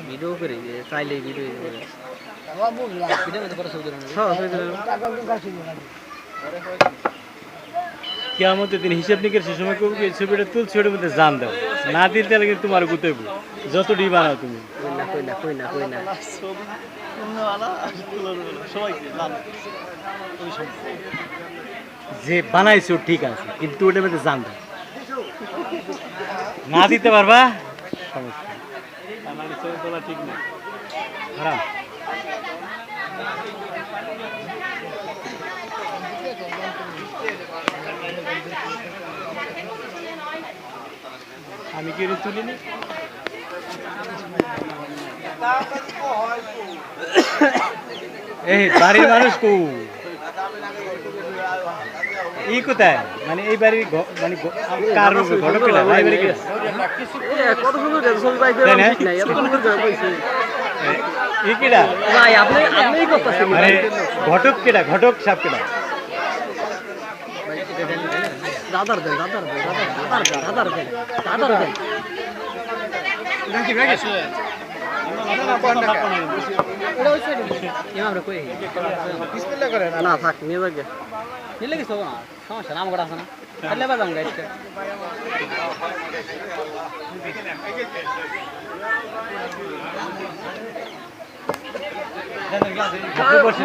video করে চাইলে video করে ভিডিও মধ্যে পরে ছবি তুলে কিয়ামতের দিন হিসাব নিকের সে সময় করবো এই ছবিটা তুলছি ওটার মধ্যে জান দাও না দিল তাহলে কিন্তু তোমার গুতেব যতটি বানাও তুমি কই না যে বানাইছো ঠিক আছে কিন্তু ওটার মধ্যে জান দাও না দিতে পারবা সমস্যা আমার ছবি তোলা ঠিক না খারাপ আমি কি তুলিনি এই বাড়ির মানুষ কো ই কোথায় মানে এই বাড়ির মানে কার ঘটক কেটা ভাই বাড়ি কেটা কত সুন্দর ছবি পাইছে ঠিক নাই এত সুন্দর কইছে ই কেটা ভাই আপনিই করতেছেন মানে ঘটক কেটা ঘটক সাপ কেটা দাদার দেন নাকি ভাই গেছে আমরা কই বিসমিল্লাহ করে না থাক নিয়ে যাবে নিলে কিছু না সমস্যা নাম করা আছে না তাহলে বাজাম গাইছে আপনি বসে